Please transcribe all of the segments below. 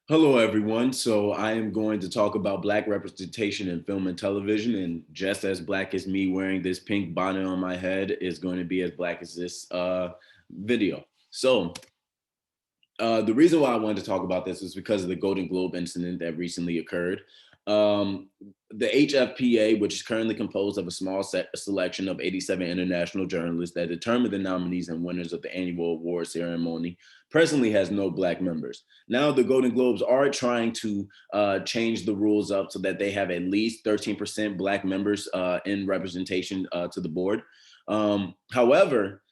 Hello, everyone. So I am going to talk about Black representation in film and television. And just as Black as me wearing this pink bonnet on my head is going to be as Black as this video. So the reason why I wanted to talk about this is because of the Golden Globe incident that recently occurred. Um, the HFPA, which is currently composed of a small selection of 87 international journalists that determine the nominees and winners of the annual award ceremony, presently has no Black members. Now, the Golden Globes are trying to change the rules up so that they have at least 13% Black members in representation to the board. However,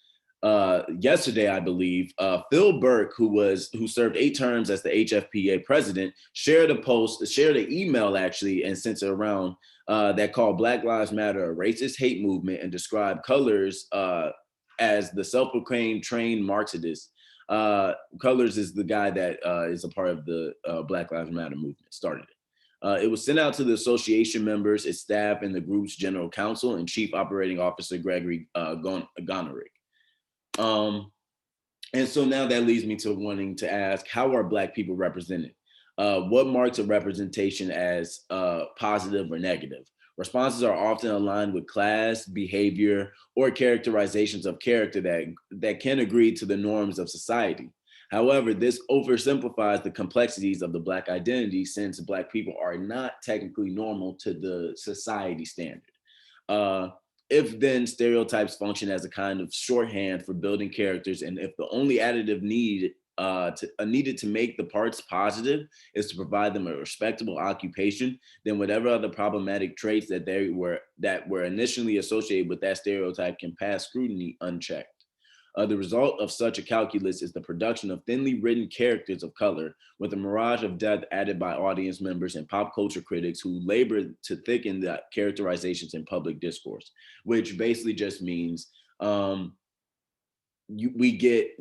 yesterday, I believe, Phil Burke, who served 8 terms as the HFPA president, shared an email actually, and sent it around that called Black Lives Matter a racist hate movement and described colors as the self-proclaimed trained Marxist. Colors is the guy that is a part of the Black Lives Matter movement, started it. It was sent out to the association members, its staff, and the group's general counsel and chief operating officer Gregory Gonerick. Um, and so now that leads me to wanting to ask, how are Black people represented? What marks a representation as positive or negative? Responses are often aligned with class, behavior, or characterizations of character that can agree to the norms of society. However, this oversimplifies the complexities of the Black identity since Black people are not technically normal to the society standard. Uh, if then stereotypes function as a kind of shorthand for building characters, and if the only additive needed to make the parts positive is to provide them a respectable occupation, then whatever other problematic traits that were initially associated with that stereotype can pass scrutiny unchecked. The result of such a calculus is the production of thinly written characters of color with a mirage of depth added by audience members and pop culture critics who labor to thicken the characterizations in public discourse, which basically just means we get,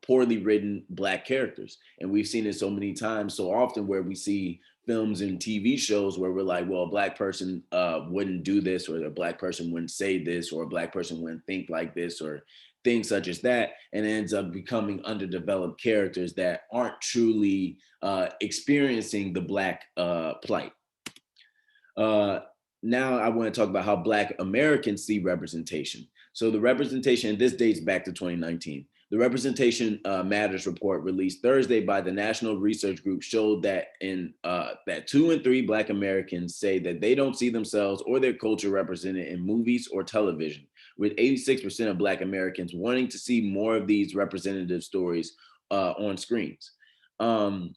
poorly written Black characters. And we've seen it so many times, so often, where we see films and TV shows where we're like, well, a Black person wouldn't do this, or a Black person wouldn't say this, or a Black person wouldn't think like this, or things such as that, and it ends up becoming underdeveloped characters that aren't truly experiencing the Black plight. Uh, Now I want to talk about how Black Americans see representation. So the representation, and this dates back to 2019. The Representation Matters report released Thursday by the National Research Group showed that 2 in 3 Black Americans say that they don't see themselves or their culture represented in movies or television, with 86% of Black Americans wanting to see more of these representative stories on screens. Um,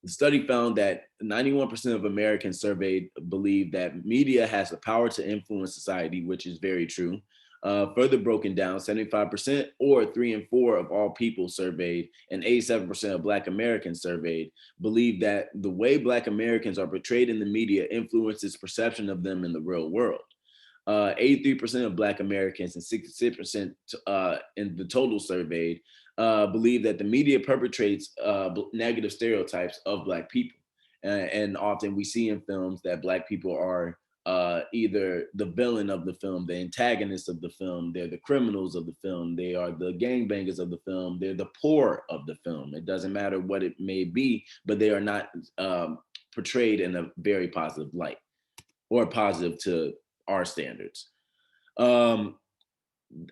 the study found that 91% of Americans surveyed believe that media has the power to influence society, which is very true. Further broken down, 75% or 3 in 4 of all people surveyed and 87% of Black Americans surveyed believe that the way Black Americans are portrayed in the media influences perception of them in the real world. 83% of Black Americans and 66% in the total surveyed believe that the media perpetrates negative stereotypes of Black people. And often we see in films that Black people are either the villain of the film, the antagonist of the film, they're the criminals of the film, they are the gangbangers of the film, they're the poor of the film. It doesn't matter what it may be, but they are not portrayed in a very positive light or positive to our standards. Um,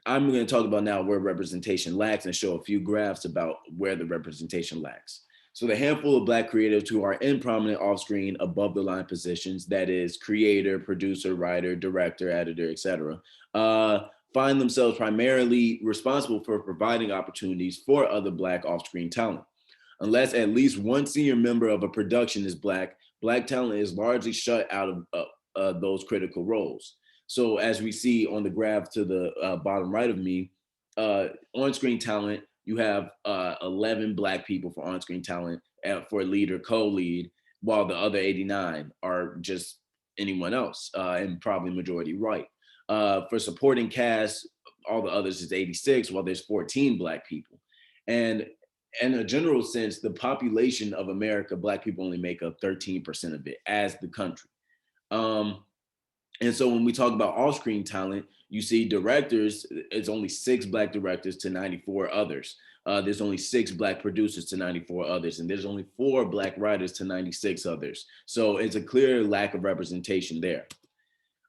I'm going to talk about now where representation lacks and show a few graphs about where the representation lacks. So the handful of Black creatives who are in prominent off-screen above the line positions, that is creator, producer, writer, director, editor, etc., find themselves primarily responsible for providing opportunities for other Black off-screen talent. Unless at least one senior member of a production is Black, Black talent is largely shut out of those critical roles. So as we see on the graph to the bottom right of me, on-screen talent, you have 11 Black people for on-screen talent for lead or co-lead, while the other 89 are just anyone else, and probably majority white. For supporting cast, all the others is 86, while there's 14 Black people. And in a general sense, the population of America, Black people only make up 13% of it as the country. Um, and so when we talk about off-screen talent, you see directors, it's only 6 Black directors to 94 others. there's only 6 Black producers to 94 others, and there's only 4 Black writers to 96 others. So it's a clear lack of representation there.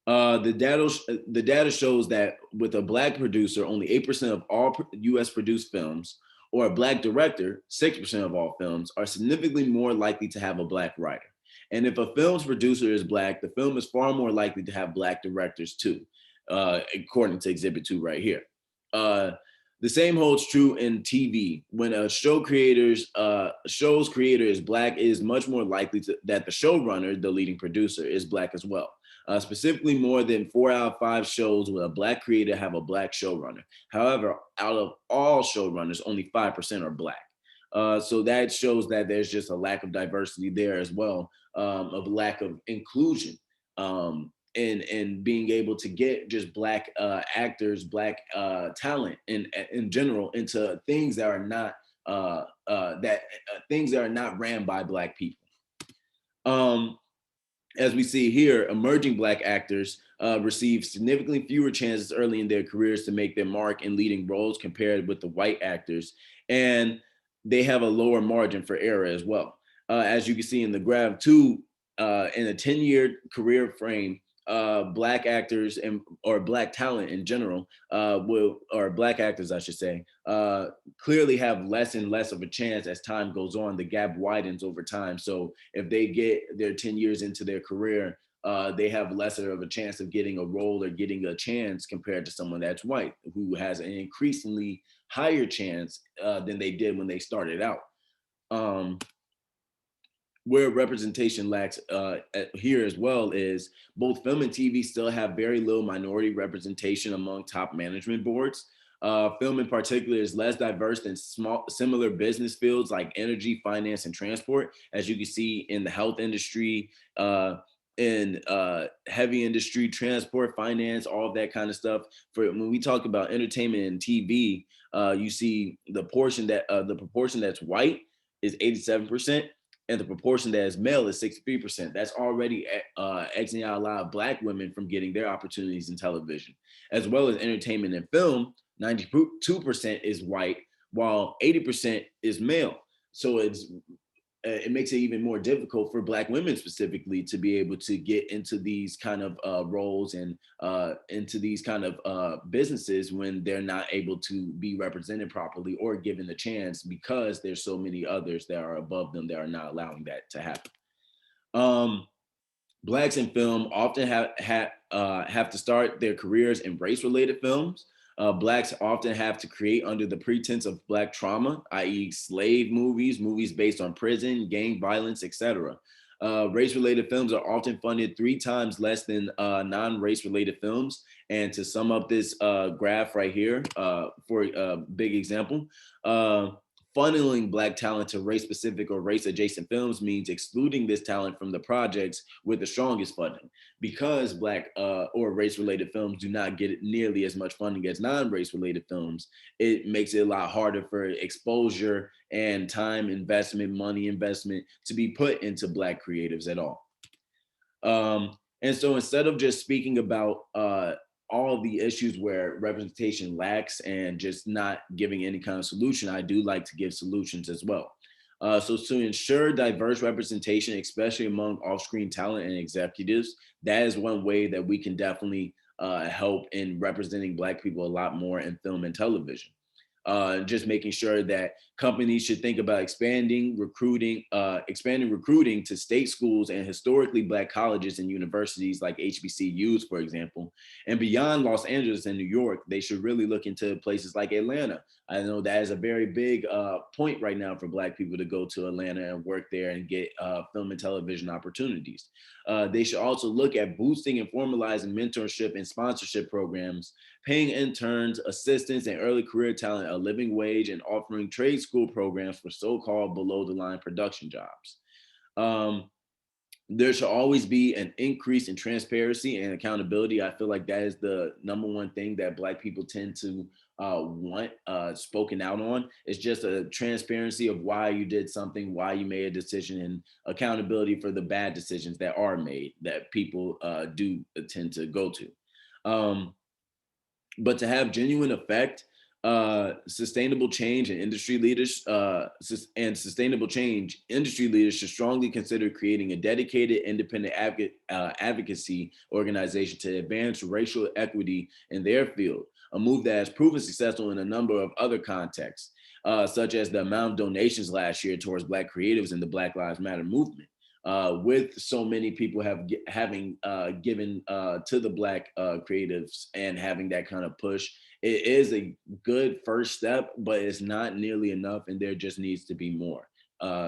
The data shows that with a Black producer, only 8% of all U.S. produced films, or a Black director, 6% of all films, are significantly more likely to have a Black writer. And if a film's producer is Black, the film is far more likely to have Black directors too, according to Exhibit 2 right here. The same holds true in TV. When a show's creator is Black, it is much more likely that the showrunner, the leading producer, is Black as well. Specifically, more than 4 out of 5 shows with a Black creator have a Black showrunner. However, out of all showrunners, only 5% are Black. So that shows that there's just a lack of diversity there as well, of lack of inclusion, and being able to get just Black actors, Black talent in general into things that are not things that are not ran by Black people. As we see here, emerging Black actors receive significantly fewer chances early in their careers to make their mark in leading roles compared with the white actors, and they have a lower margin for error as well. As you can see in the graph too, in a 10-year career frame, Black actors or Black talent in general or Black actors, I should say, clearly have less and less of a chance as time goes on. The gap widens over time. So if they get their 10 years into their career, they have lesser of a chance of getting a role or getting a chance compared to someone that's white, who has an increasingly higher chance than they did when they started out. Where representation lacks here as well is both film and TV still have very little minority representation among top management boards. Film in particular is less diverse than similar business fields like energy, finance, and transport, as you can see in the health industry, in heavy industry, transport, finance, all of that kind of stuff. For when we talk about entertainment and TV, you see the proportion that's white is 87%. And the proportion that is male is 63%. That's already exiting out a lot of Black women from getting their opportunities in television. As well as entertainment and film, 92% is white, while 80% is male. So it makes it even more difficult for Black women specifically to be able to get into these kind of roles and into these kind of businesses when they're not able to be represented properly or given the chance, because there's so many others that are above them that are not allowing that to happen. Blacks in film often have to start their careers in race-related films. Blacks often have to create under the pretense of Black trauma, i.e. slave movies based on prison, gang violence, etc. Race-related films are often funded 3 times less than non-race-related films. And to sum up this graph right here, for a big example, funneling Black talent to race-specific or race-adjacent films means excluding this talent from the projects with the strongest funding. Because Black or race-related films do not get nearly as much funding as non-race-related films, it makes it a lot harder for exposure and time investment, money investment to be put into Black creatives at all. And so instead of just speaking about all of the issues where representation lacks and just not giving any kind of solution, I do like to give solutions as well. So to ensure diverse representation, especially among off-screen talent and executives, that is one way that we can definitely help in representing Black people a lot more in film and television. Just making sure that companies should think about expanding recruiting to state schools and historically Black colleges and universities like HBCUs, for example. And beyond Los Angeles and New York, they should really look into places like Atlanta. I know that is a very big point right now for Black people to go to Atlanta and work there and get film and television opportunities. They should also look at boosting and formalizing mentorship and sponsorship programs, paying interns, assistants, and early career talent a living wage, and offering trade school programs for so-called below-the-line production jobs. There should always be an increase in transparency and accountability. I feel like that is the number one thing that Black people tend to want spoken out on. It's just a transparency of why you did something, why you made a decision, and accountability for the bad decisions that are made that people do tend to go to. But to have genuine effect, Sustainable change and industry leaders sustainable change industry leaders should strongly consider creating a dedicated independent advocacy organization to advance racial equity in their field, a move that has proven successful in a number of other contexts, such as the amount of donations last year towards Black creatives in the Black Lives Matter movement. With so many people having given to the Black creatives and having that kind of push, it is a good first step, but it's not nearly enough, and there just needs to be more.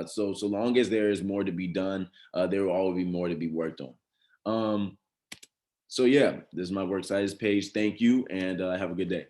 So long as there is more to be done, there will always be more to be worked on. So yeah, this is my works cited page. Thank you, and have a good day.